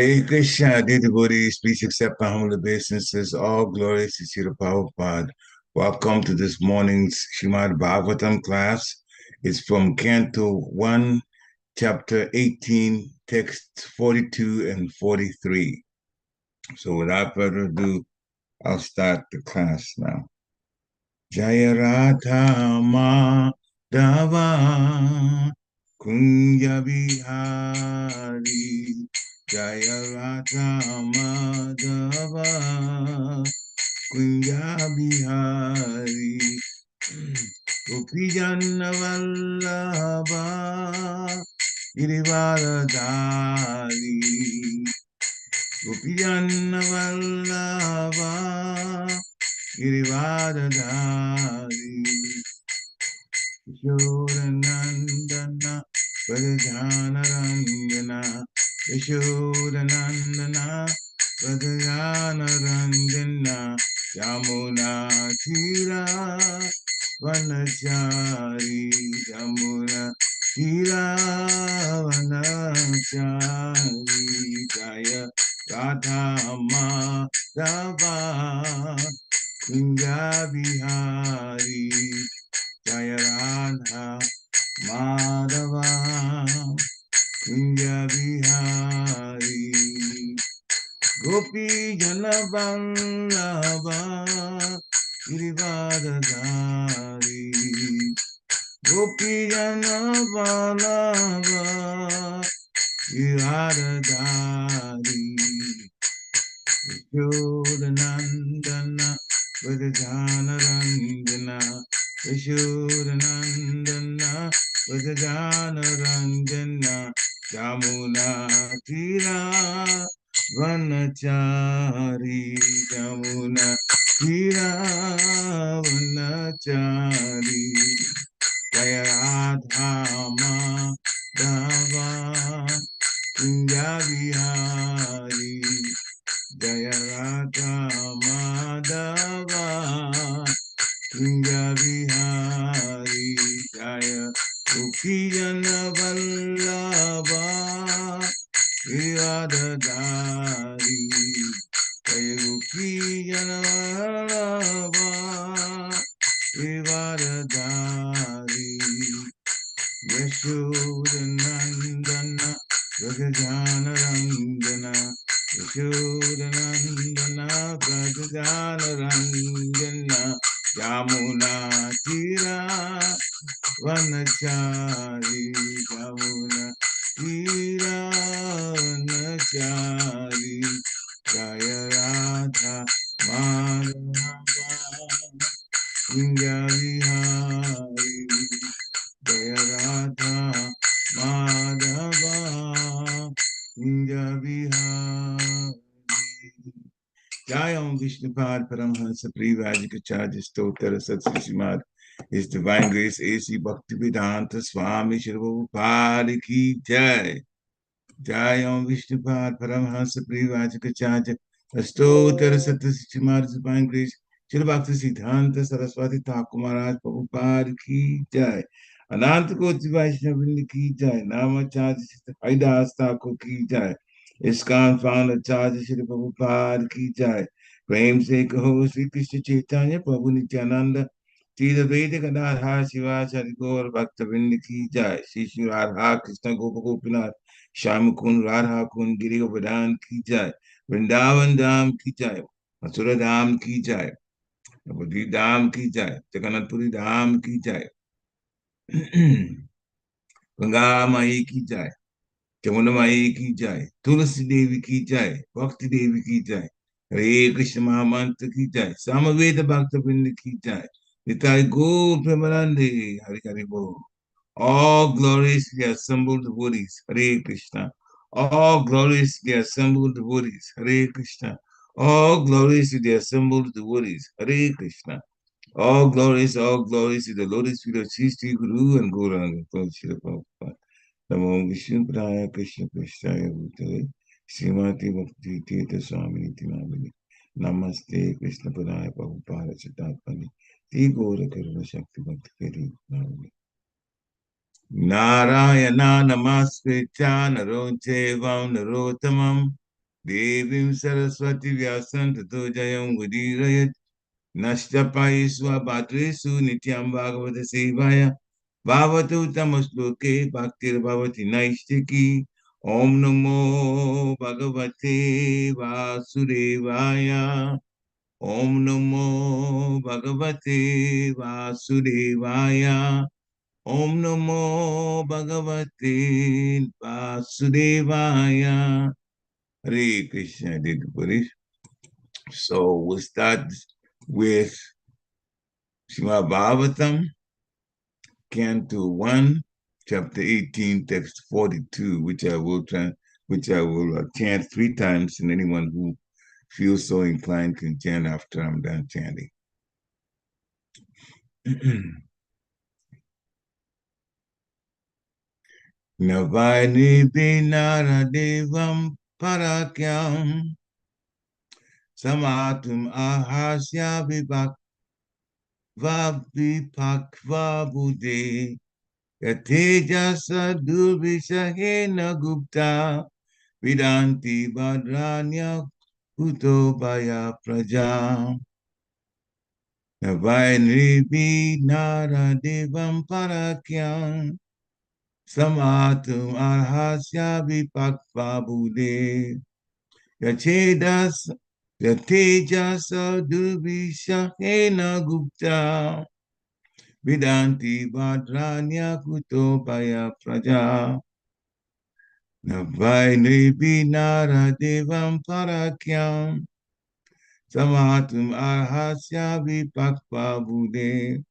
Hare Krishna, dear devotees, please accept my humble obeisances. All glories to Srila Prabhupada. Welcome to this morning's Srimad Bhagavatam class. It's from Canto 1, Chapter 18, texts 42 and 43. So without further ado, I'll start the class now. Jaya Radha Madhava Kunja Bihari Jaya Radha Madhava Kunja Bihari Gopijana Vallabha Girivaradari Gopijana Vallabha Girivaradari Yashodanandana Vrajanaranjana Yashodanandana Vrajanaranjana Yamuna Tira Vanachari Yamuna Tira Vanachari Jaya Radha Madhava Kunja Bihari Jaya Radha Madhava Kunja Bihari Gopi Jana Vallabha Girivadadari Gopi Jana Vallabha Girivadadari Yashodanandana Vrajanaranjana Yashodanandana Vrajanaranjana Yamuna Tira Vanachari Yamuna Tira Vanachari Jaya Radha Madhava Kunja Bihari Jaya Radha Madhava Kunja Bihari Jaya Gopijana Vallabha Giridhari Jaya Gopijana Vallabha Giridhari Yashodanandana Vrajanaranjana Yashodanandana Vrajanaranjana Yamuna Tira Vanachari Yamuna Tira Vanachari Jaya Radha Madhava Kunja Bihari Jaya Radha Madhava Kunja Bihari Jayam Vishnupad Paramhansa Privajikacharya Stotara Satsishimad His Divine Grace A.C. Bhaktivedanta Swami Shri Prabhupada Ki Jai Jayam Vishnupad Paramhansa Privajikacharya Stotara Satsishimad His Divine Grace Shri Bhakti Siddhanta Saraswati Thakur Maharaj Prabhupada Ki Jai Ananta Koti Vaishnavinda Ki Jai Namacharya Shri Haidas Thakur Ki Jai ISKCON founder Charge Shri Prabhupada Ki Jai. Prem Se Kaho Sri Krishna Chaitanya Prabhu Nityananda. Sri Veda Gadadhar Shiva Chari Gaur Bhaktavinda Ki Jai. Sri Sri Radha Krishna Gopa Gopinath. Shyam Kund Radha Kund Giri Govardhan Ki Jai. Vrindavan Dham Ki Jai. Mathura Dham Ki Jai. Navadvip Dham Ki Jai. Jagannath Puri Dham Ki Jai. Ganga Mai Ki Jai. Jamuna Mai Ki Jai, Tulasi Devi Ki Jai, Bhakti Devi Ki Jai, Hare Krishna Mahamantra Ki Jai, Samaveda Bhakta Vrinda Ki Jai, Nitai Gaur Premanande, Hare Hare Bol. All glories to the assembled devotees, Hare Krishna. All glories to the assembled devotees, Hare Krishna. All glories to the assembled devotees, Hare Krishna. All glories to the lotus feet of Sri Guru and Gauranga, Srila Prabhupada. Namo Vishnu Praya Krishna Prasthaya Bhutale Srimati Bhakti Tirtha Swamini Namini Namaste Krishna Padaya Prabhupada Chittapani Ti Gora Karuna Shakti Bhakti Kari Namini Narayana Namaskritya Narochevam Narottamam Devim Saraswati Vyasam Tato Jayam Gudirayat Nashtapayiswa Bhatresu Nityam Bhagavata Sevaya Bhavatu Tamasloke Bhaktir Bhavati Naishtiki Om Namo Bhagavate Vasudevaya Om Namo Bhagavate Vasudevaya Om Namo Bhagavate Vasudevaya. Hare Krishna, dear devotees. So we'll start with Srimad Bhagavatam, Canto 1, Chapter 18, Text 42, which I will chant 3 times, and anyone who feels so inclined can chant after I'm done chanting. Navaini Binara Devam Parakyam Samatum Ahasya Vipakva Buddhe Yatejasa Durvishahena Gupta Vidanti Badranya Kutobaya Praja Navaini Binara Devam Parakyam Samatum Arhasya Vipakva Buddhe Yatejasa Durvishahena Gupta Vidanti Badranya Kutopaya Praja Navaini Binara Devam Parakyam Samatum Arhasya Vipakva Buddhe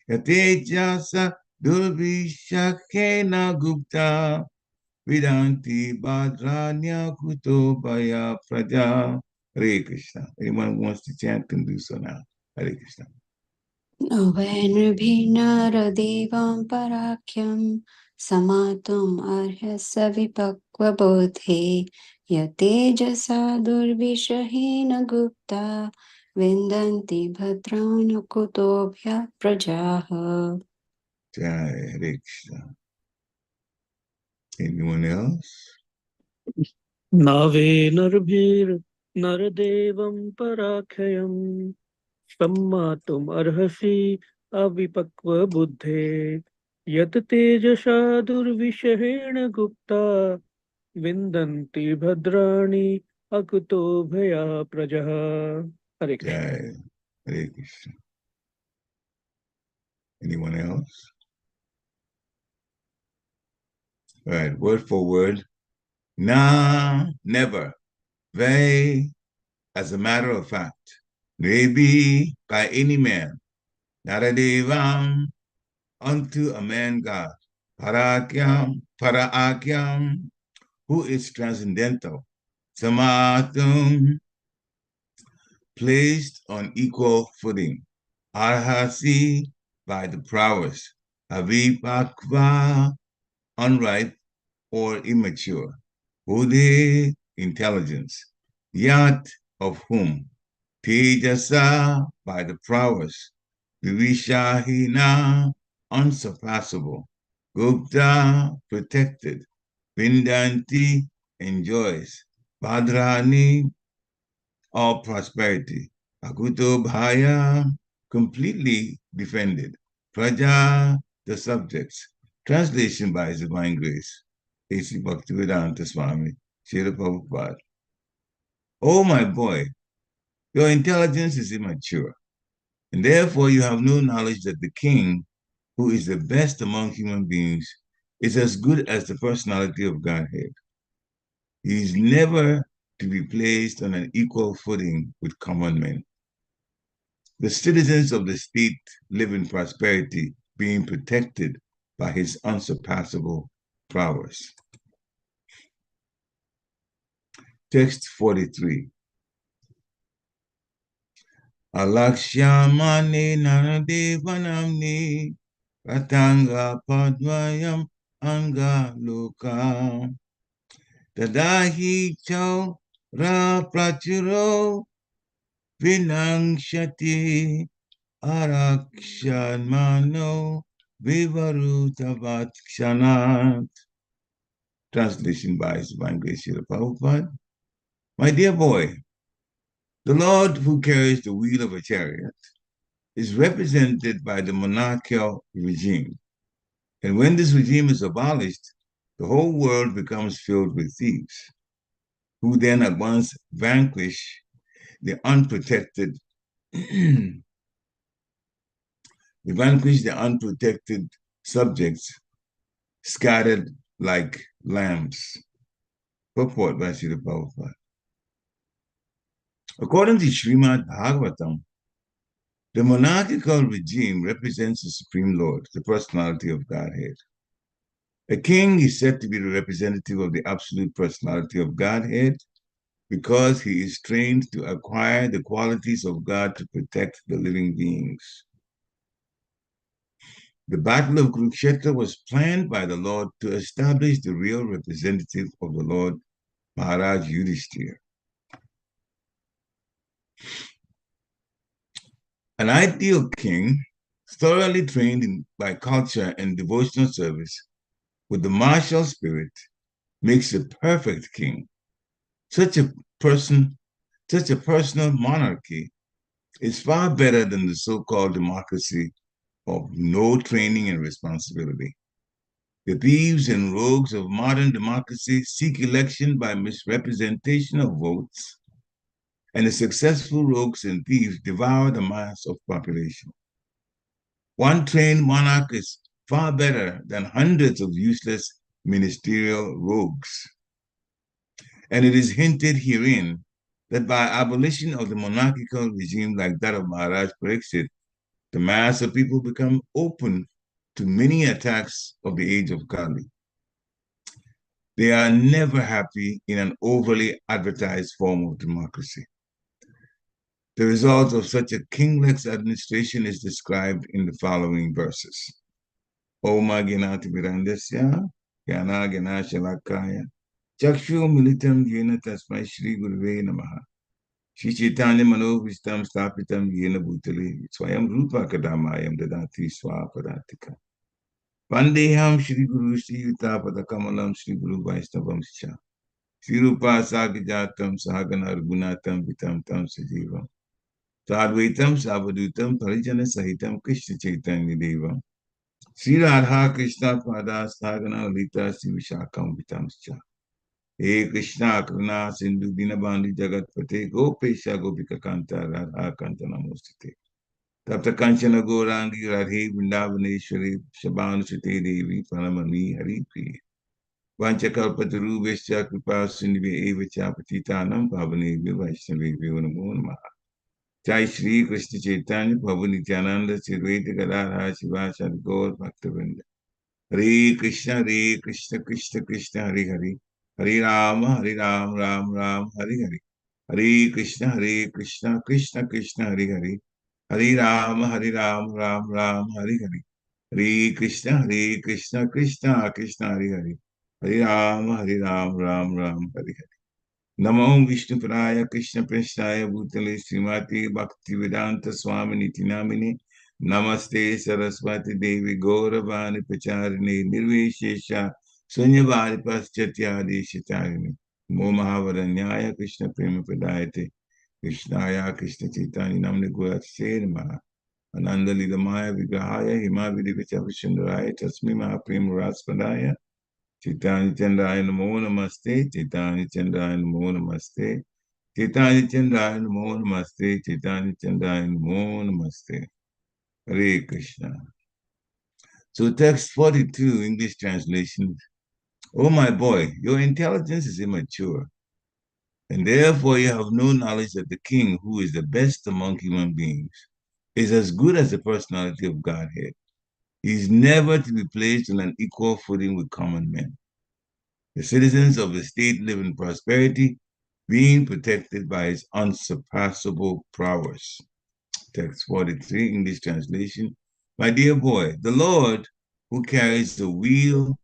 Yatejasa Durvishakena Gupta Vidanti Badranya Kutopaya Praja. Hare Krishna. Anyone who wants to chant can do so now. Hare Krishna. Navainrbhinaradevam parakyam samatum arhasa vipakvabodhe yatejasa durvishahena gupta vindanti bhadrana prajaha. Jai Hare Krishna. Anyone else? Navenarbhir Naradevam Sammatum arhasi avipakva buddhe yat tejasa durvishahena gupta vindanti bhadrani akuto bhaya prajaha. Hare Krishna. Jai Hare Krishna. Anyone else? All right, word for word. Na, never. Ve, as a matter of fact. Maybe by any man. Naradevam, unto a man God. Paraakyam, who is transcendental. Samatum, placed on equal footing. Arhasi, by the prowess. Avipakva, unripe or immature. Buddhi, intelligence. Yat, of whom. Tejasa, by the prowess. Vivishahina, unsurpassable. Gupta, protected. Vindanti, enjoys. Badrani, all prosperity. Akuto bhaya, completely defended. Praja, the subjects. Translation by His Divine Grace. A.C. Bhaktivedanta Swami, Srila Prabhupada. Oh, my boy, your intelligence is immature, and therefore you have no knowledge that the king, who is the best among human beings, is as good as the personality of Godhead. He is never to be placed on an equal footing with common men. The citizens of the state live in prosperity, being protected by his unsurpassable prowess. Text 43. Alakshamane naradevanamni ratanga padvayam anga loka tadahi chau ra prachuro vinangshati arakshamano vivarutavat kshanat. Translation by His Divine Grace Srila Prabhupada. My dear boy, the Lord who carries the wheel of a chariot is represented by the monarchical regime. And when this regime is abolished, the whole world becomes filled with thieves, who then at once vanquish the unprotected, they vanquish the unprotected subjects scattered like lambs. Purport by Srila Prabhupada. According to Srimad Bhagavatam, the monarchical regime represents the Supreme Lord, the personality of Godhead. A king is said to be the representative of the absolute personality of Godhead because he is trained to acquire the qualities of God to protect the living beings. The Battle of Kurukshetra was planned by the Lord to establish the real representative of the Lord, Maharaj Yudhishthira. An ideal king, thoroughly trained by culture and devotional service, with the martial spirit, makes a perfect king. Such a personal monarchy is far better than the so-called democracy of no training and responsibility. The thieves and rogues of modern democracy seek election by misrepresentation of votes, and the successful rogues and thieves devour the mass of population. One trained monarch is far better than hundreds of useless ministerial rogues. And it is hinted herein that by abolition of the monarchical regime like that of Maharaj Pariksit, the mass of people become open to many attacks of the age of Kali. They are never happy in an overly advertised form of democracy. The result of such a kingless administration is described in the following verses. Oma Gnati Virandasya, Gyana Gana Shalakaya, Chakshu Militam Yena Tasmai Shri Guruve Namaha, Shri Chaitanya Manovistam Stapitam Yena Bhutale, Swayam Rupa Kadamayam Dadati Swapadantika. Vandeham Shri Guru Shri Yuta Kamalam Shri Guru Vaishnavam Sha. Shri Rupa Sagijatam Sahagana Argunatam Vitam Tam Sajivam. Sadvaitam Savadutam Parijana Sahitam Krishna Chaitanya Devam. Sri Radha Krishna Pada Sthagana Lita Sri Vishakam Vitamscha. He Krishna Karuna Sindhu Dinabandi Jagat Pate Gopesha Gopika Kanta Radha Kanta Namostate. Tapta Kanchana Gorangi Radhe Vrindavaneshwari Shabanu Sute Devi Pranamani Hari Priya. Vanchakalpataru Vesha Kripa Sindhi Eva Chapatitanam Pavani Vaishnavi Namo Namaha. Jai Shri Krishna Chaitanya Prabhu Nityananda Sri Advaita Gadadhara Shiva Sadi Gaur Bhaktivinoda. Hare Krishna Krishna Krishna Hare Hare. Hare Rama Ram Ram Hare Hare. Hare Krishna Krishna Krishna Hare Hare. Hare Rama Ram Ram Hare Hare. Hare Krishna Krishna Krishna Hare Hare. Hare Rama Ram Ram Hare Hare. Namo Vishnu Praya Krishna Prasthaya Bhutale Srimati Bhaktivedanta Swami Niti Namini Namaste Saraswati Devi Gauravani Pacharini Nirvishesha Sunyavari Paschatyadi Shitarini Mo Mahavaranyaya Krishna Prema Padayate Krishnaya Krishna Chaitanya Namni Guratse Namaha Ananda Lidamaya Vigrahaya Hima Vidikachavishandaraya Tasmi Mahaprema Raspadaya Chaitanya Chandaya Namo Namaste, Chaitanya Chandaya Namo Namaste, Chaitanya Chandaya Namo Namaste, Chaitanya Chandaya Namo Namaste. Hare Krishna. So text 42, English translation. Oh my boy, your intelligence is immature, and therefore you have no knowledge that the king, who is the best among human beings, is as good as the personality of Godhead. He is never to be placed on an equal footing with common men. The citizens of the state live in prosperity, being protected by his unsurpassable prowess. Text 43, English translation. My dear boy, the Lord who carries the wheel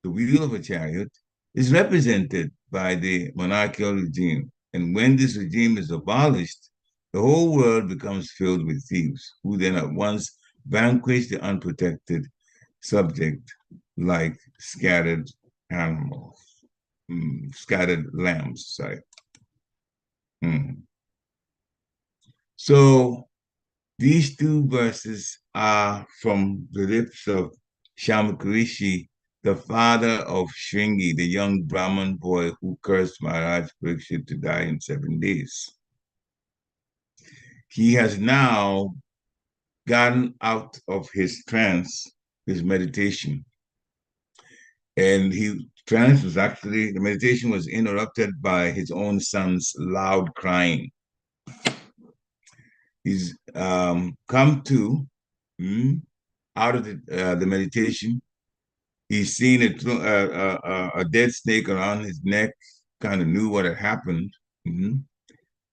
of a chariot, is represented by the monarchical regime. And when this regime is abolished, the whole world becomes filled with thieves, who then at once vanquish the unprotected subject like scattered animals, scattered lambs, sorry. So these two verses are from the lips of Shamakrishi, the father of Shringi, the young Brahmin boy who cursed Maharaj Pariksit to die in 7 days. He has now gotten out of his trance, his meditation, and the meditation was interrupted by his own son's loud crying. He's come to out of the meditation. He's seen a dead snake around his neck, kind of knew what had happened.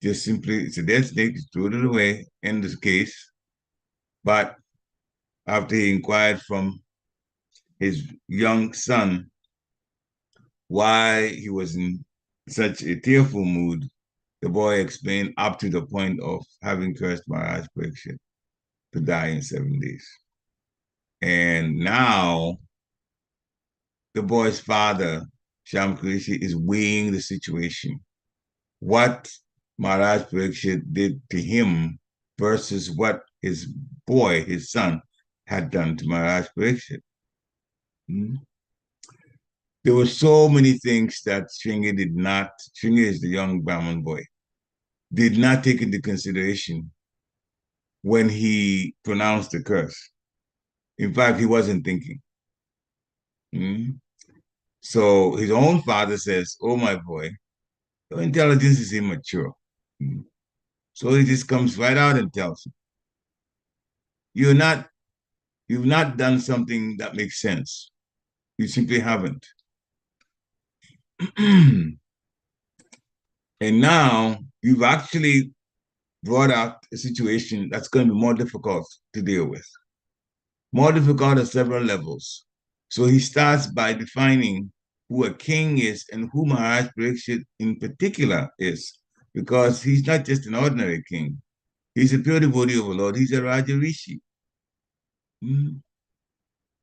Just simply, it's a dead snake, he threw it away, end this case. But after he inquired from his young son why he was in such a tearful mood, the boy explained up to the point of having cursed Maharaj Pariksit to die in 7 days. And now the boy's father, Shamkrishi, is weighing the situation. What Maharaj Pariksit did to him versus what his boy, his son, had done to Maharaj Pariksit. There were so many things that Shringi is the young Brahmin boy, did not take into consideration when he pronounced the curse. In fact, he wasn't thinking. So his own father says, "Oh, my boy, your intelligence is immature." So he just comes right out and tells him, you've not done something that makes sense. You simply haven't. And now you've actually brought out a situation that's going to be more difficult to deal with. More difficult at several levels. So he starts by defining who a king is and who Maharaj Pariksit in particular is, because he's not just an ordinary king. He's a pure devotee of the Lord. He's a Raja Rishi. And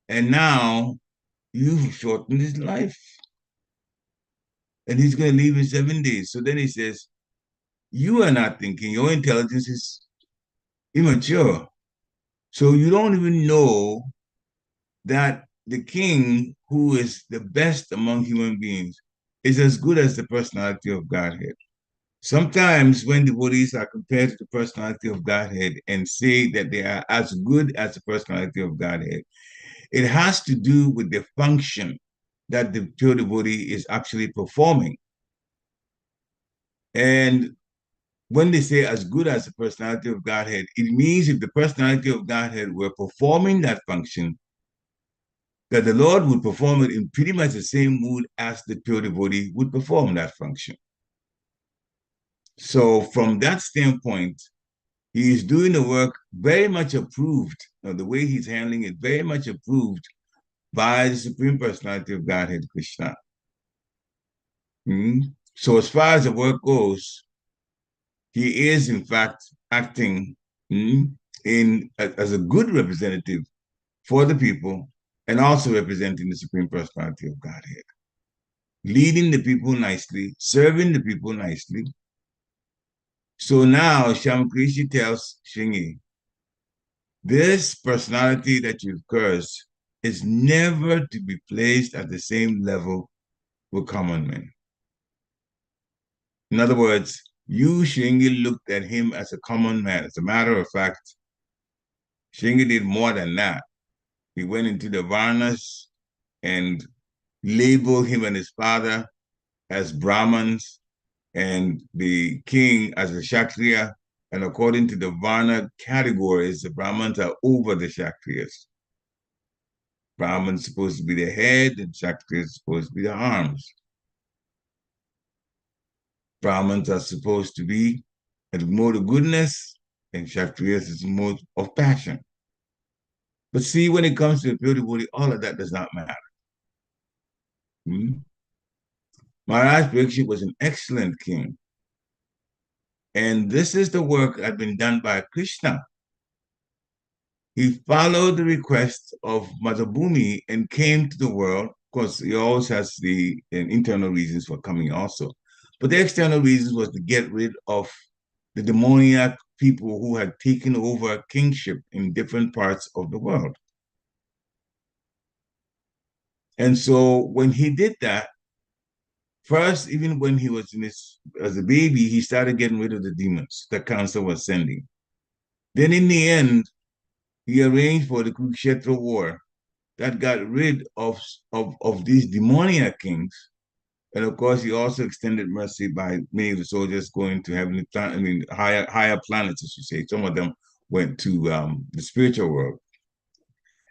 now you've shortened his life. And he's going to leave in 7 days. So then he says, you are not thinking, your intelligence is immature. So you don't even know that the king, who is the best among human beings, is as good as the personality of Godhead. Sometimes when devotees are compared to the personality of Godhead and say that they are as good as the personality of Godhead, it has to do with the function that the pure devotee is actually performing. And when they say as good as the personality of Godhead, it means if the personality of Godhead were performing that function, that the Lord would perform it in pretty much the same mood as the pure devotee would perform that function. So from that standpoint, he is doing the work very much approved. The way he's handling it, very much approved by the Supreme Personality of Godhead, Krishna. So as far as the work goes, he is in fact acting as a good representative for the people and also representing the Supreme Personality of Godhead. Leading the people nicely, serving the people nicely. So now Shamakrishi tells Shringi, this personality that you've cursed is never to be placed at the same level with common men. In other words, you, Shringi, looked at him as a common man. As a matter of fact, Shringi did more than that. He went into the Varnas and labeled him and his father as Brahmins and the king as a Kshatriya. And according to the Varna categories, the Brahmins are over the Kshatriyas. Brahmins supposed to be the head and Kshatriyas supposed to be the arms. Brahmins are supposed to be at the mode of goodness, and Kshatriyas is the mode of passion. But see, when it comes to the pure devotee, all of that does not matter. Maharaj Pariksit was an excellent king. And this is the work that had been done by Krishna. He followed the request of Mother Bhumi and came to the world. Of course, he always has the internal reasons for coming also. But the external reasons was to get rid of the demoniac people who had taken over kingship in different parts of the world. And so when he did that, first, even when he was as a baby, he started getting rid of the demons that cancer was sending. Then in the end, he arranged for the Kurukshetra war that got rid of these demoniac kings. And of course, he also extended mercy by many of the soldiers going to heavenly higher planets, as you say. Some of them went to the spiritual world.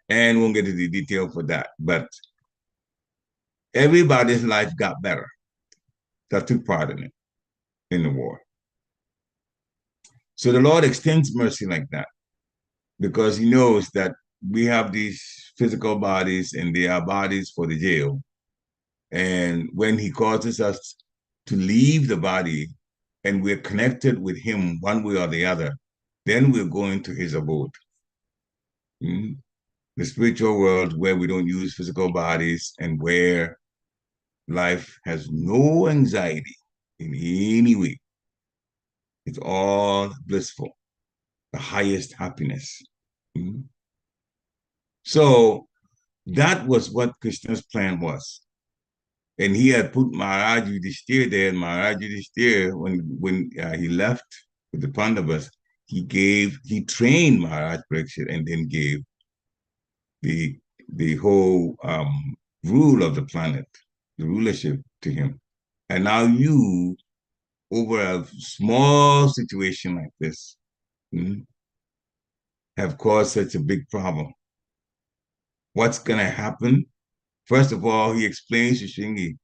And we'll get into the detail for that. But everybody's life got better that took part in it, in the war. So the Lord extends mercy like that because he knows that we have these physical bodies and they are bodies for the jail. And when he causes us to leave the body and we're connected with him one way or the other, then we're going to his abode. Mm-hmm. The spiritual world where we don't use physical bodies and where life has no anxiety in any way. It's all blissful, the highest happiness. Mm-hmm. So that was what Krishna's plan was. And he had put Maharaj Yudhishthira there, and Maharaj Yudhishthira, when he left with the Pandavas, he trained Maharaj Pariksit and then gave the whole rule of the planet, the rulership to him. And now you, over a small situation like this, have caused such a big problem. What's going to happen? First of all, he explains to Shingi,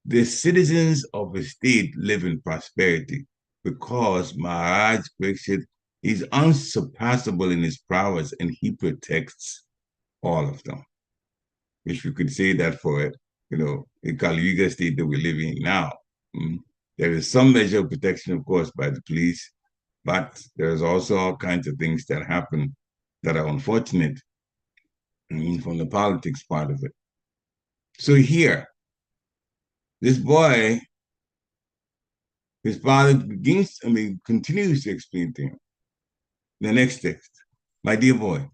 the citizens of the state live in prosperity because Maharaj Pariksit is unsurpassable in his prowess and he protects all of them. If you could say that for it, the Kali Yuga state that we're living in now. There is some measure of protection, of course, by the police, but there's also all kinds of things that happen that are unfortunate from the politics part of it. So here, this boy, his father continues to explain to him. The next text, my dear boy,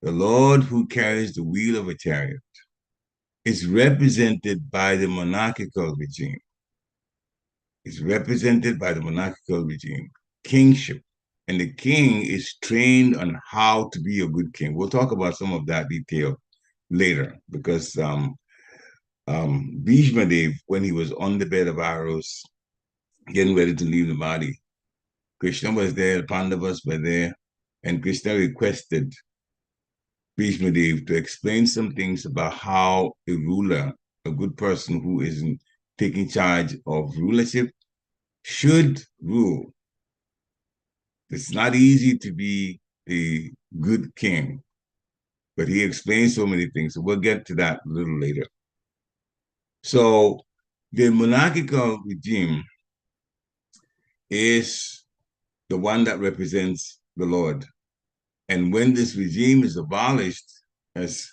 the Lord who carries the wheel of a chariot is represented by the monarchical regime. It's represented by the monarchical regime, kingship. And the king is trained on how to be a good king. We'll talk about some of that detail later because Bhishma Dev, when he was on the bed of arrows, getting ready to leave the body, Krishna was there, the Pandavas were there, and Krishna requested Bhishma Dev to explain some things about how a ruler, a good person who is taking charge of rulership, should rule. It's not easy to be a good king, but he explains so many things. So we'll get to that a little later. So the monarchical regime is the one that represents the Lord. And when this regime is abolished, as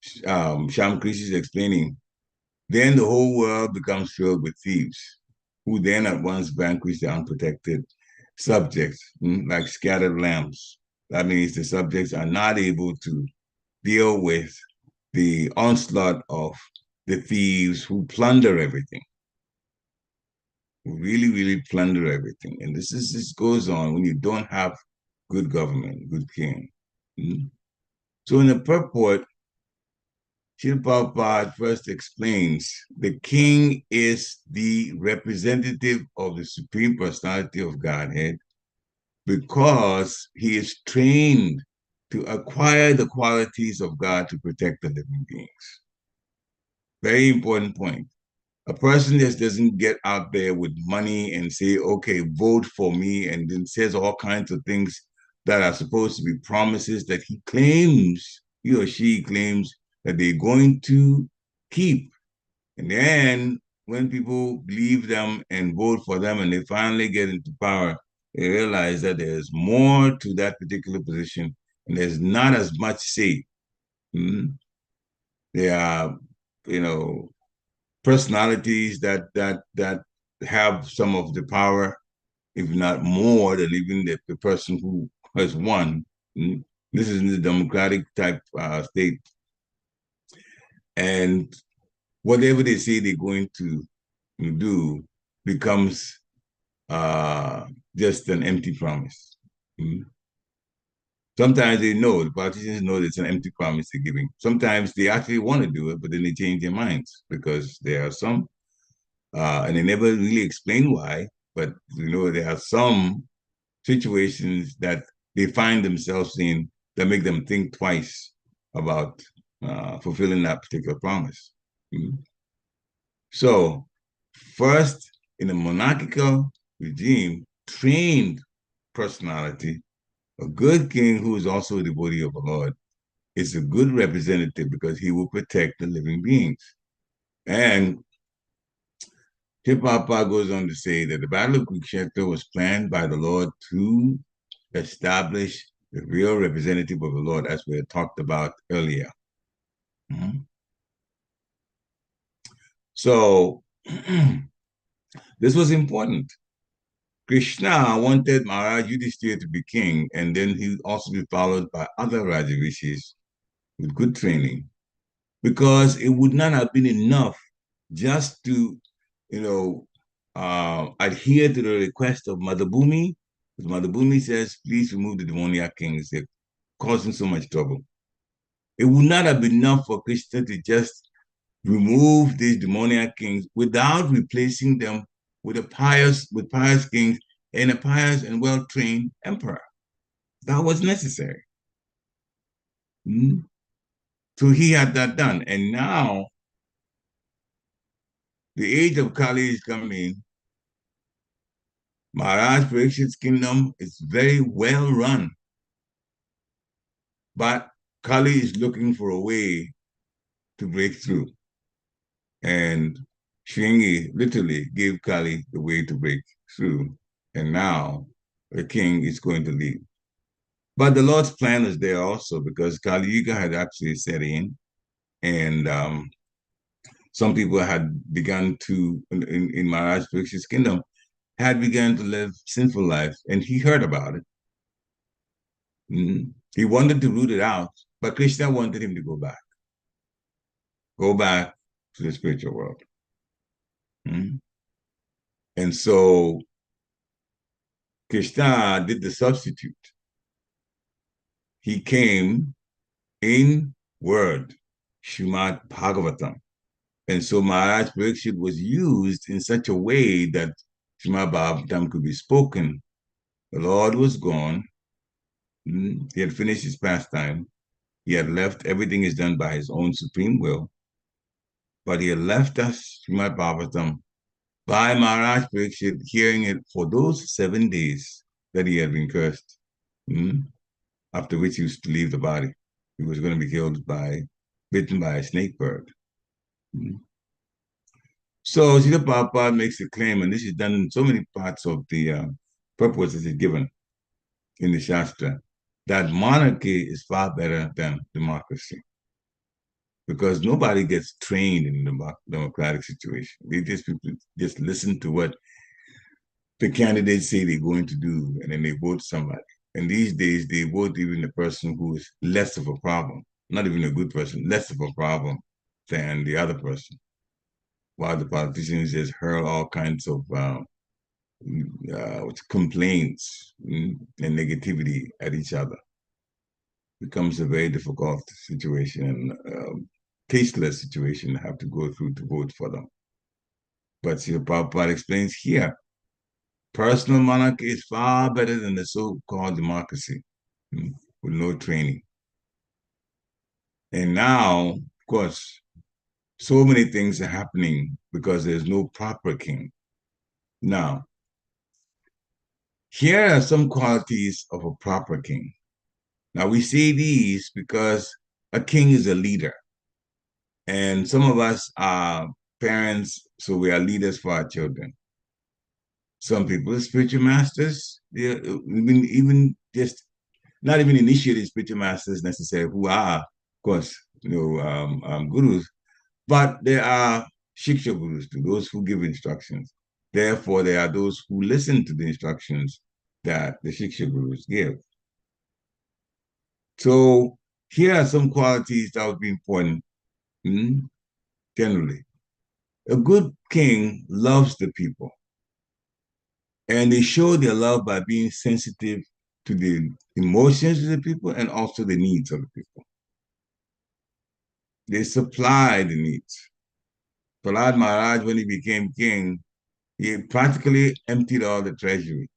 Sham Krish is explaining, then the whole world becomes filled with thieves, who then at once vanquish the unprotected subjects, like scattered lambs. That means the subjects are not able to deal with the onslaught of the thieves who plunder everything, who really, really plunder everything. And this goes on when you don't have good government, good king. So in the purport, Srila Prabhupada first explains the king is the representative of the Supreme Personality of Godhead because he is trained to acquire the qualities of God to protect the living beings. Very important point. A person just doesn't get out there with money and say, okay, vote for me, and then says all kinds of things that are supposed to be promises that he or she claims that they're going to keep. And then when people believe them and vote for them and they finally get into power, they realize that there's more to that particular position and there's not as much say. There are, personalities that have some of the power, if not more than even the person who has won. This is in the democratic type state. And whatever they say they're going to do becomes just an empty promise. Sometimes they know, the politicians know it's an empty promise they're giving. Sometimes they actually want to do it, but then they change their minds because there are some, and they never really explain why, but there are some situations that they find themselves in that make them think twice about fulfilling that particular promise. So, first, in a monarchical regime, trained personality, a good king who is also a devotee of the Lord, is a good representative because he will protect the living beings. And Hipapa goes on to say that the Battle of Kurukshetra was planned by the Lord to establish the real representative of the Lord, as we had talked about earlier. So this was important. Krishna wanted Maharaj Yudhishthira to be king, and then he would also be followed by other Rajarishis with good training, because it would not have been enough just to, adhere to the request of Mother Bhumi. Because Mother Bhumi says, please remove the demoniac kings. They're causing so much trouble. It would not have been enough for Krishna to just remove these demoniac kings without replacing them with pious kings and a pious and well-trained emperor. That was necessary. So he had that done. And now the age of Kali is coming. Maharaj Parikshit's kingdom is very well run. But Kali is looking for a way to break through. And Shringi literally gave Kali the way to break through. And now the king is going to lead. But the Lord's plan is there also, because Kali Yuga had actually set in. And some people had begun to, in Maharaj Parikshit's kingdom, had begun to live sinful lives, and he heard about it. He wanted to root it out, but Krishna wanted him to go back to the spiritual world. And so Krishna did the substitute. He came in word, Srimad Bhagavatam. And so Maharaj Pariksit was used in such a way that Srimad Bhagavatam could be spoken. The Lord was gone. He had finished his pastime. He had left. Everything is done by his own supreme will. But he had left us Srimad Bhagavatam by Maharaj Pariksit, hearing it for those 7 days that he had been cursed, after which he was to leave the body. He was going to be bitten by a snake bird. So Srila Prabhupada makes a claim, and this is done in so many parts of the purpose that is given in the Shastra, that monarchy is far better than democracy, because nobody gets trained in a democratic situation. They just listen to what the candidates say they're going to do, and then they vote somebody. And these days, they vote even the person who is less of a problem, not even a good person, less of a problem than the other person, while the politicians just hurl all kinds of complaints and negativity at each other. It becomes a very difficult situation and tasteless situation to have to go through to vote for them. But Srila Prabhupada explains here, personal monarchy is far better than the so-called democracy with no training. And now, of course, so many things are happening because there's no proper king. Now, here are some qualities of a proper king. Now, we say these because a king is a leader. And some of us are parents, so we are leaders for our children. Some people are spiritual masters, even just not even initiated spiritual masters necessarily, who are, of course, gurus, but there are shiksha gurus, to those who give instructions. Therefore, there are those who listen to the instructions that the Shiksha Gurus give. So here are some qualities that would be important generally. A good king loves the people, and they show their love by being sensitive to the emotions of the people and also the needs of the people. They supply the needs. Prahlad Maharaj, when he became king, he practically emptied all the treasury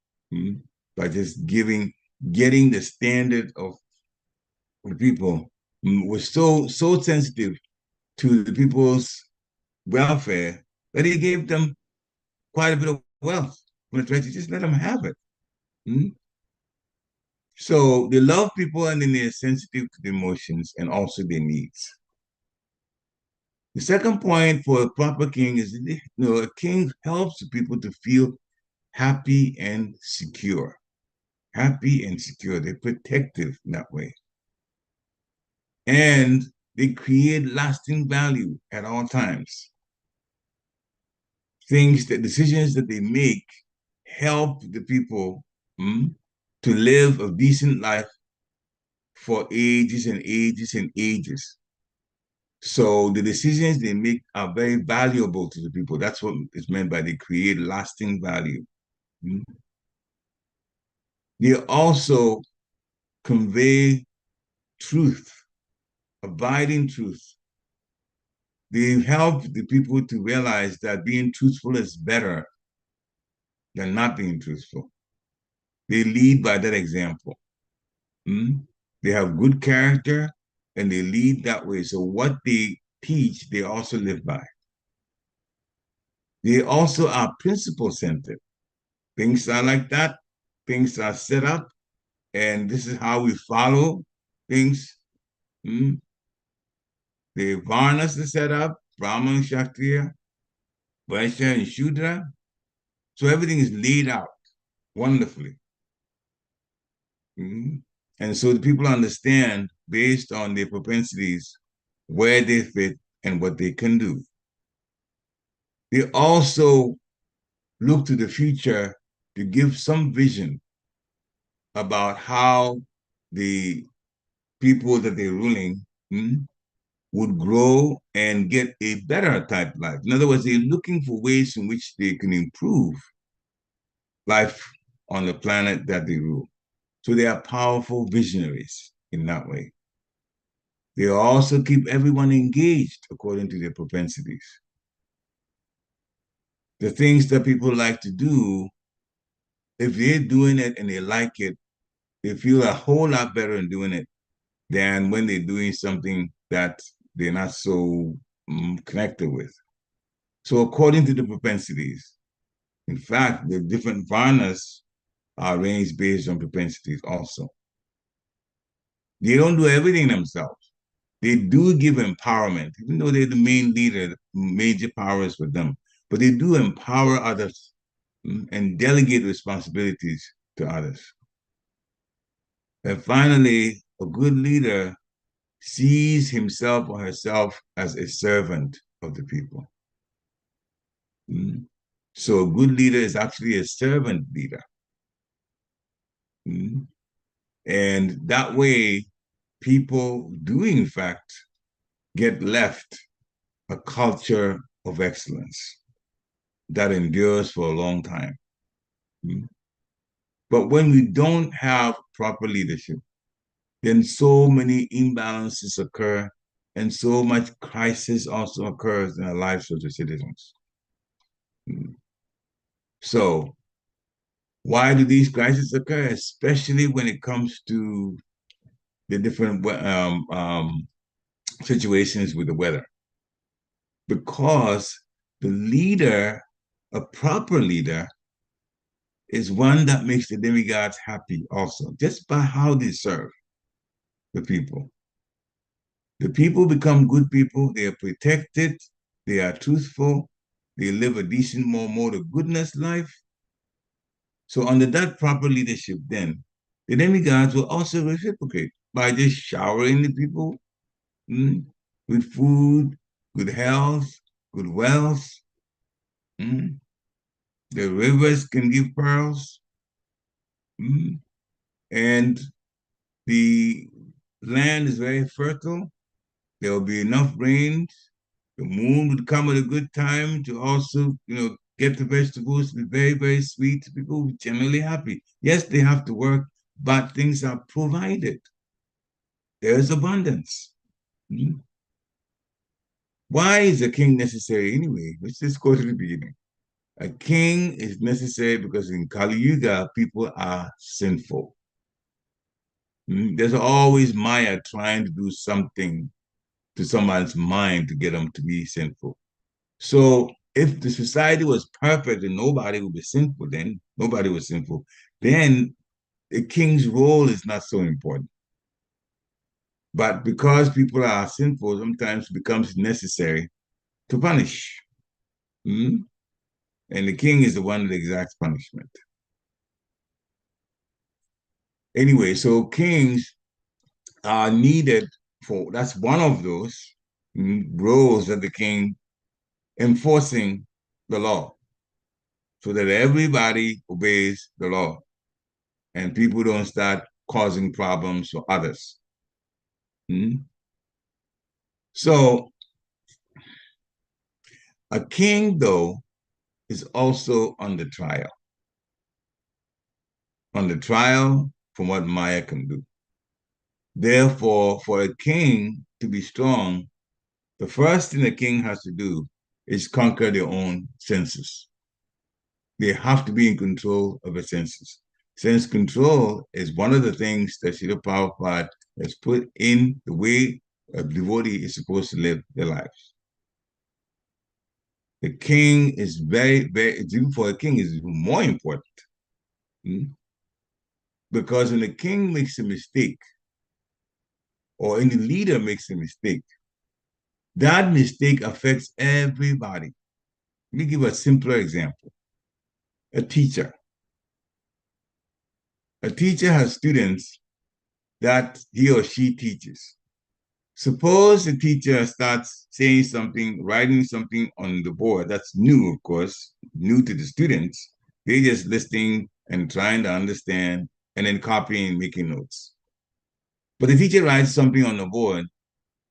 by just getting the standard of the people, was so sensitive to the people's welfare that he gave them quite a bit of wealth from the treasury. Just let them have it. So they love people and then they're sensitive to the emotions and also their needs. The second point for a proper king is that, a king helps people to feel happy and secure. Happy and secure. They're protective in that way. And they create lasting value at all times. Decisions that they make help the people to live a decent life for ages and ages and ages. So the decisions they make are very valuable to the people. That's what is meant by they create lasting value. They also convey truth, abiding truth. They help the people to realize that being truthful is better than not being truthful. They lead by that example. They have good character and they lead that way. So what they teach, they also live by. They also are principle-centered. Things are like that. Things are set up, and this is how we follow things. The Varnas are set up, Brahman, Kshatriya, Vaishya, and Shudra. So everything is laid out wonderfully. And so the people understand based on their propensities where they fit and what they can do. They also look to the future to give some vision about how the people that they're ruling would grow and get a better type life. In other words, they're looking for ways in which they can improve life on the planet that they rule. So they are powerful visionaries in that way. They also keep everyone engaged according to their propensities. The things that people like to do, if they're doing it and they like it, they feel a whole lot better in doing it than when they're doing something that they're not so connected with. So according to the propensities, in fact, the different varnas are arranged based on propensities also. They don't do everything themselves. They do give empowerment, even though they're the main leader, major powers with them, but they do empower others and delegate responsibilities to others. And finally, a good leader sees himself or herself as a servant of the people. So a good leader is actually a servant leader. And that way, people do, in fact, get left a culture of excellence that endures for a long time. But when we don't have proper leadership, then so many imbalances occur and so much crisis also occurs in the lives of the citizens. So why do these crises occur? Especially when it comes to the different situations with the weather. Because the leader, a proper leader, is one that makes the demigods happy also, just by how they serve the people. The people become good people, they are protected, they are truthful, they live a decent, more mode of goodness life. So under that proper leadership, then, the demigods will also reciprocate by just showering the people with food, good health, good wealth. The rivers can give pearls, and the land is very fertile. There will be enough rain. The moon would come at a good time to also, get the vegetables to be very, very sweet. People will be generally happy. Yes, they have to work, but things are provided. There is abundance. Hmm? Why is a king necessary anyway? Let's just go to the beginning. A king is necessary because in Kali Yuga, people are sinful. There's always Maya trying to do something to someone's mind to get them to be sinful. So if the society was perfect and nobody would be sinful, then nobody was sinful, then the king's role is not so important. But because people are sinful, sometimes it becomes necessary to punish. Mm? And the king is the one that exacts punishment. Anyway, so kings are needed for, that's one of those roles of the king enforcing the law so that everybody obeys the law and people don't start causing problems for others. So a king, though, is also under trial from what Maya can do. Therefore, for a king to be strong, the first thing a king has to do is conquer their own senses. They have to be in control of their senses. Sense control is one of the things that Srila Prabhupada has put in the way a devotee is supposed to live their lives. The king is very, very, for a king is more important. Because when the king makes a mistake, or any leader makes a mistake, that mistake affects everybody. Let me give a simpler example. A teacher. A teacher has students that he or she teaches. Suppose the teacher starts saying something, writing something on the board that's new, of course, new to the students. They're just listening and trying to understand and then copying and making notes. But the teacher writes something on the board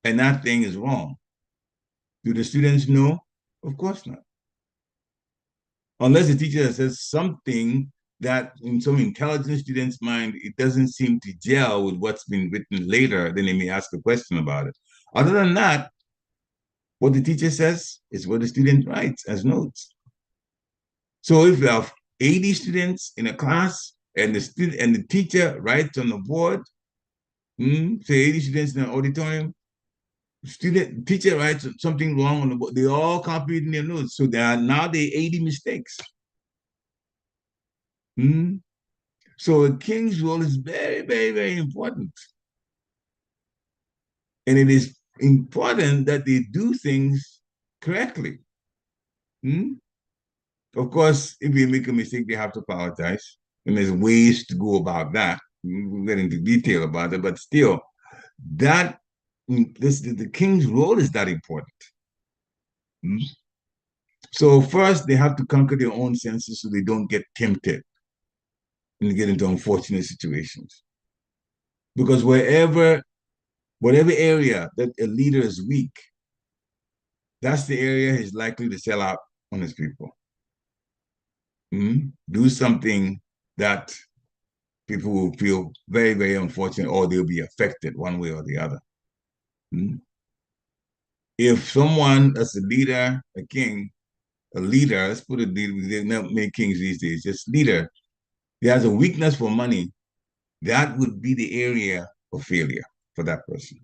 and that thing is wrong. Do the students know? Of course not. Unless the teacher says something that in some intelligent student's mind, it doesn't seem to gel with what's been written later, then they may ask a question about it. Other than that, what the teacher says is what the student writes as notes. So if you have 80 students in a class and the teacher writes on the board, say 80 students in an auditorium, teacher writes something wrong on the board, they all copied in their notes. So there are now 80 mistakes. So a king's role is very, very, very important. And it is important that they do things correctly. Of course, if they make a mistake, they have to apologize. And there's ways to go about that. We'll get into detail about it, but still, the king's role is that important. So first, they have to conquer their own senses so they don't get tempted and get into unfortunate situations. Because whatever area that a leader is weak, that's the area he's likely to sell out on his people. Do something that people will feel very, very unfortunate, or they'll be affected one way or the other. If someone that's a leader, a king, a leader, let's put it, they're not many kings these days, just leader, he has a weakness for money, that would be the area of failure for that person.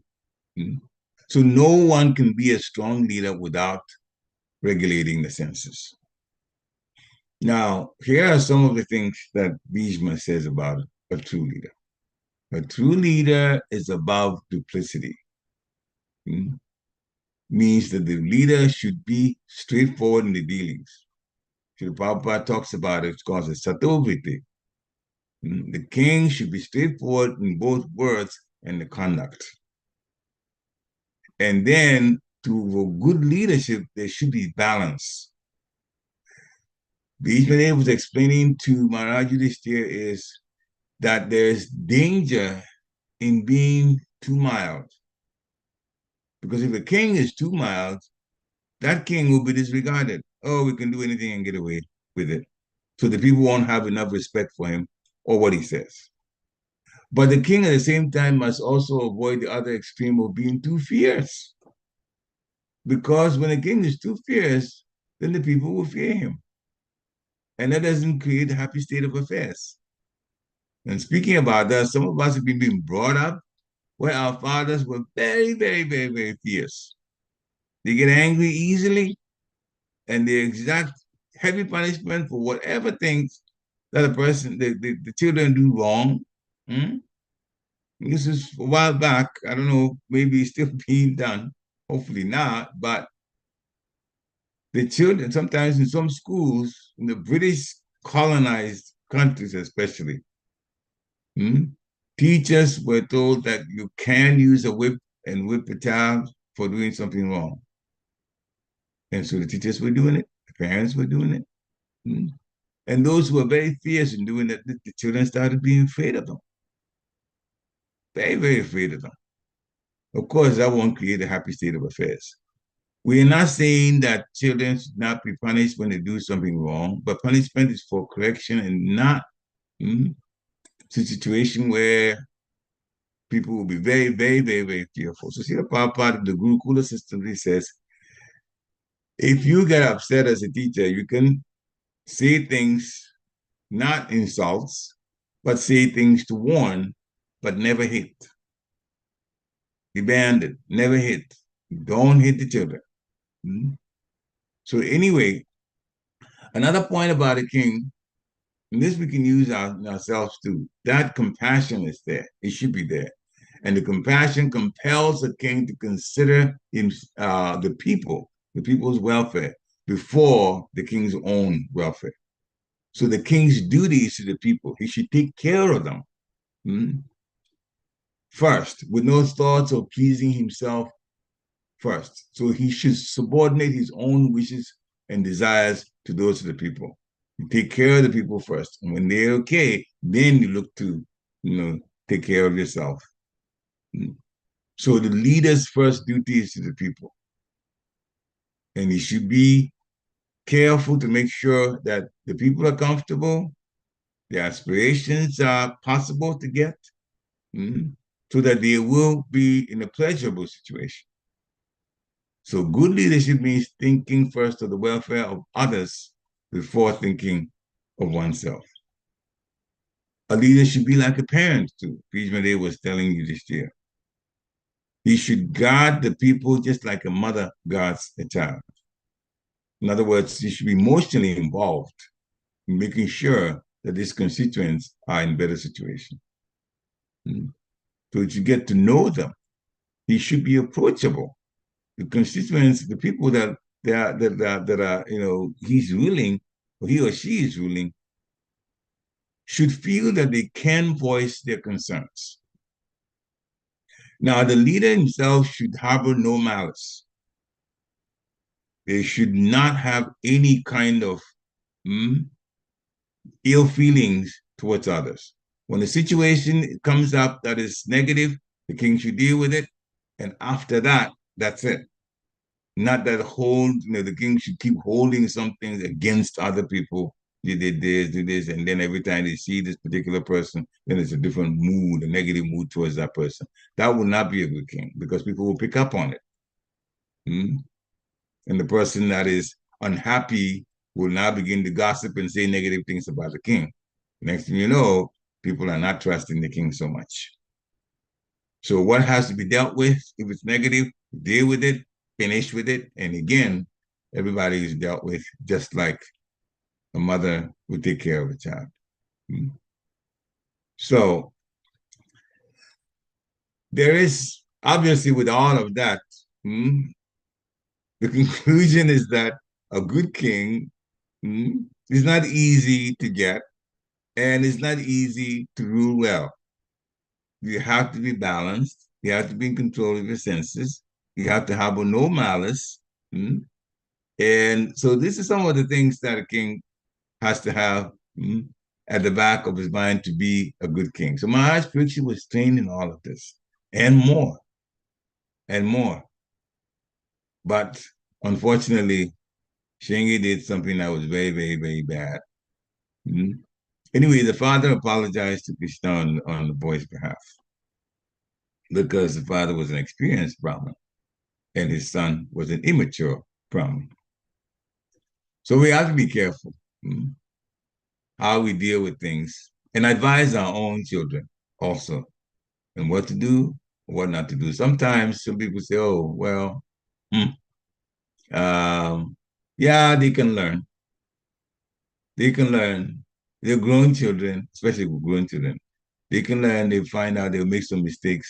So no one can be a strong leader without regulating the senses. Now, here are some of the things that Bhishma says about a true leader. A true leader is above duplicity. Means that the leader should be straightforward in the dealings. Srila Prabhupada talks about it, it's called a satoviti. The king should be straightforward in both words and the conduct. And then, to good leadership, there should be balance. Bhishma was explaining to Maharaj Yudhishthira is that there's danger in being too mild. Because if a king is too mild, that king will be disregarded. Oh, we can do anything and get away with it. So the people won't have enough respect for him or what he says. But the king at the same time must also avoid the other extreme of being too fierce. Because when a king is too fierce, then the people will fear him. And that doesn't create a happy state of affairs. And speaking about that, some of us have been being brought up where our fathers were very, very, very, very fierce. They get angry easily, and they exact heavy punishment for whatever things that a person, the children do wrong. Hmm? This is a while back. I don't know, maybe it's still being done. Hopefully not. But the children, sometimes in some schools, in the British colonized countries especially, hmm, teachers were told that you can use a whip and whip a child for doing something wrong. And so the teachers were doing it, the parents were doing it. Hmm. And those who were very fierce in doing that, the children started being afraid of them. Very, very afraid of them. Of course, that won't create a happy state of affairs. We are not saying that children should not be punished when they do something wrong, but punishment is for correction and not to a situation where people will be very, very, very, very fearful. So see the part of the Gurukula system, he says, if you get upset as a teacher, you can say things, not insults, but say things to warn, but never hit. Be banned, never hit. Don't hit the children. So anyway, another point about a king, and this we can use ourselves too, that compassion is there. It should be there. And the compassion compels a king to consider the people's welfare before the king's own welfare. So the king's duties to the people, he should take care of them first, with no thoughts of pleasing himself first. So he should subordinate his own wishes and desires to those of the people. You take care of the people first. And when they're okay, then you look to, take care of yourself. So the leader's first duty is to the people. And he should be careful to make sure that the people are comfortable, their aspirations are possible to get, so that they will be in a pleasurable situation. So good leadership means thinking first of the welfare of others before thinking of oneself. A leader should be like a parent too. Bhishma was telling you this year. He should guard the people just like a mother guards a child. In other words, he should be emotionally involved in making sure that his constituents are in better situation. So that you get to know them, he should be approachable. The constituents, the people that are, he's ruling, or he or she is ruling, should feel that they can voice their concerns. Now, the leader himself should harbor no malice. They should not have any kind of ill feelings towards others. When a situation comes up that is negative, the king should deal with it. And after that, that's it. Not that the king should keep holding something against other people. You did this, do this, and then every time they see this particular person, then it's a different mood, a negative mood towards that person. That would not be a good king because people will pick up on it. And the person that is unhappy will now begin to gossip and say negative things about the king. Next thing you know, people are not trusting the king so much. So what has to be dealt with, if it's negative, deal with it, finish with it. And again, everybody is dealt with just like a mother would take care of a child. So there is, obviously with all of that, the conclusion is that a good king is not easy to get, and it's not easy to rule well. You have to be balanced. You have to be in control of your senses. You have to have no malice. And so this is some of the things that a king has to have at the back of his mind to be a good king. So Maharaj Pariksit was trained in all of this and more and more. But unfortunately, Shingi did something that was very, very, very bad. Anyway, the father apologized to Krishna on the boy's behalf because the father was an experienced Brahmin and his son was an immature Brahmin. So we have to be careful how we deal with things and advise our own children also and what to do, what not to do. Sometimes some people say, oh, well, yeah, they can learn. They can learn. They're grown children, especially grown children. They can learn, they find out, they'll make some mistakes.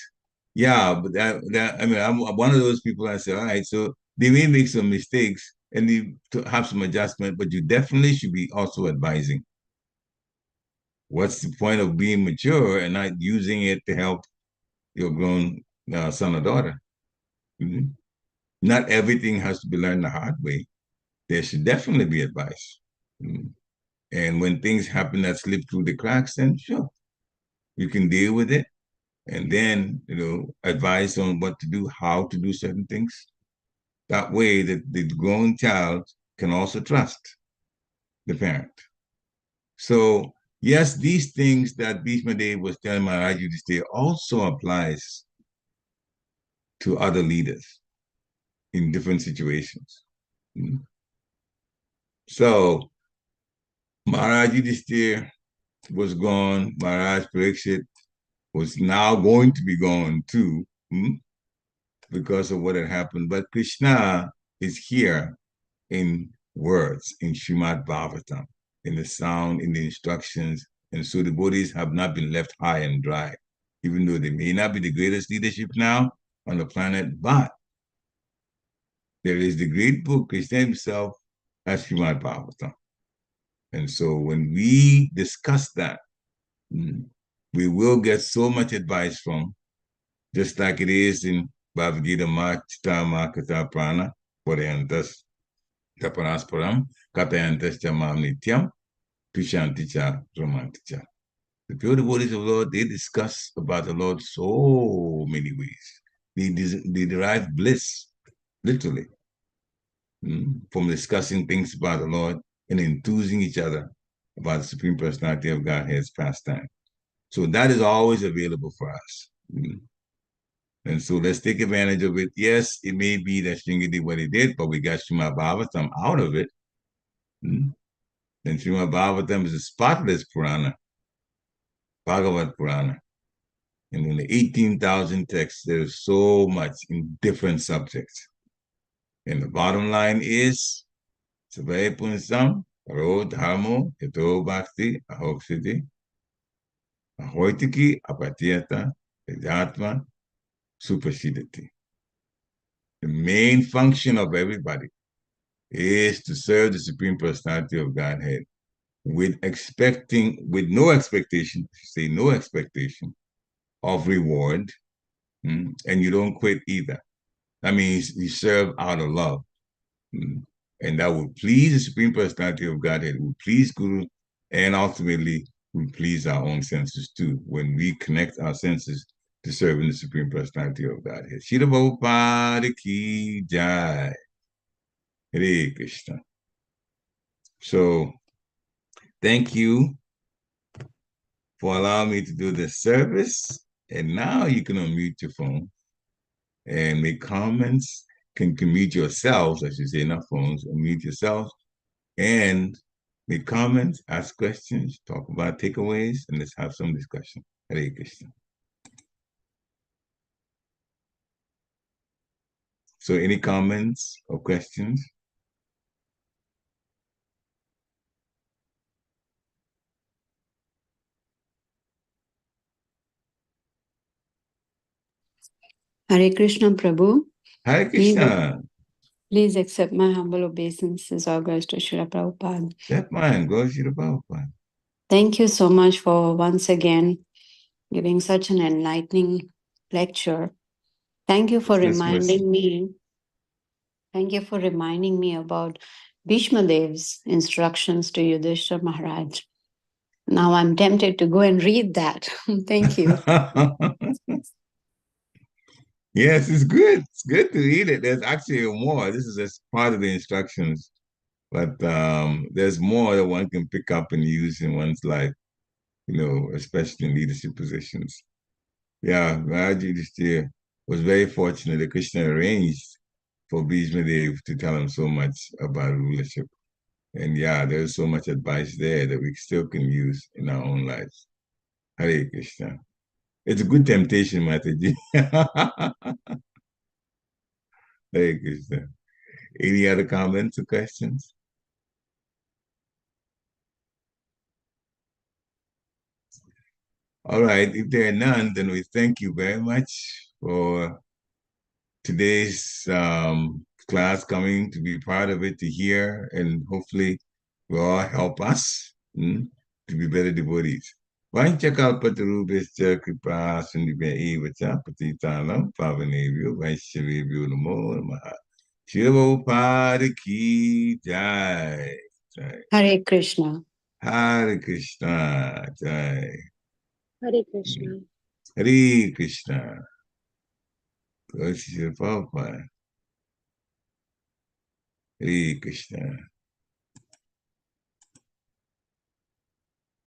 Yeah, but I mean, I'm one of those people I say, all right, so they may make some mistakes and they have some adjustment, but you definitely should be also advising. What's the point of being mature and not using it to help your grown son or daughter? Mm-hmm. Not everything has to be learned the hard way. There should definitely be advice. Mm-hmm. And when things happen that slip through the cracks, then sure, you can deal with it and then, advise on what to do, how to do certain things. That way that the grown child can also trust the parent. So yes, these things that Bhishma Dev was telling Maharaj Yudhishthira also applies to other leaders in different situations. So Maharaj Yudhishthira was gone. Maharaj Pariksit was now going to be gone too because of what had happened. But Krishna is here in words, in Srimad Bhagavatam, in the sound, in the instructions. And so the devotees have not been left high and dry, even though they may not be the greatest leadership now on the planet, but there is the great book, Krishna himself, as Srimad Bhagavatam. And so when we discuss that, we will get so much advice from, just like it is in Bhagavad Gita, Machita Makata Prana, Purayantas Tapanasparam, Katayantas Chamam Nityam, Tushanticha Romanticha. The pure devotees of the Lord, they discuss about the Lord so many ways. They derive bliss, literally, from discussing things about the Lord and enthusing each other about the Supreme Personality of Godhead's pastime. So that is always available for us. And so let's take advantage of it. Yes, it may be that Shringi did what he did, but we got Srimad Bhagavatam out of it. And Srimad Bhagavatam is a spotless Purana, Bhagavad Purana. And in the 18,000 texts, there's so much in different subjects. And the bottom line is, Savaya Punsam, Aro Dharmo, Yato Bhakti, Ahoksiti, Ahoitiki, Apatiyata, Vedatma, Supashidati. The main function of everybody is to serve the Supreme Personality of Godhead with no expectation, say no expectation of reward, and you don't quit either. That means you serve out of love. And that will please the Supreme Personality of Godhead, will please Guru, and ultimately will please our own senses too, when we connect our senses to serving the Supreme Personality of Godhead. Shri Prabhupada ki jai. Hare Krishna. So thank you for allowing me to do this service. And now you can unmute your phone and make comments, can mute yourselves, I should say, not phones, unmute yourselves and make comments, ask questions, talk about takeaways, and let's have some discussion. Hare Krishna. So any comments or questions? Hare Krishna, Prabhu. Hare Krishna. Please accept my humble obeisances, all goes to Srila Prabhupada. Accept mine, go to Srila Prabhupada. Thank you so much for once again giving such an enlightening lecture. Thank you for reminding me. Thank you for reminding me about Bhishma Dev's instructions to Yudhishthira Maharaj. Now I'm tempted to go and read that. Thank you. Yes, it's good. It's good to read it. There's actually more. This is just part of the instructions, but there's more that one can pick up and use in one's life, especially in leadership positions. Yeah, Raji this year was very fortunate that Krishna arranged for Bhishma Dev to tell him so much about rulership. And yeah, there's so much advice there that we still can use in our own lives. Hare Krishna. It's a good temptation, Mataji. Hare Krishna. Any other comments or questions? All right, if there are none, then we thank you very much for today's class, coming to be part of it, to hear, and hopefully will all help us to be better devotees. Why don't you check out Patarubhishcha Kripa Sundibhya Vacha Patitanam Pavanebhyo Vaishyavebhyo Namo Namaha. Shiva Ki Jai. Jai. Hare Krishna. Hare Krishna. Jai. Hare Krishna. Hare Krishna. Go to Prabhupada. Hare Krishna.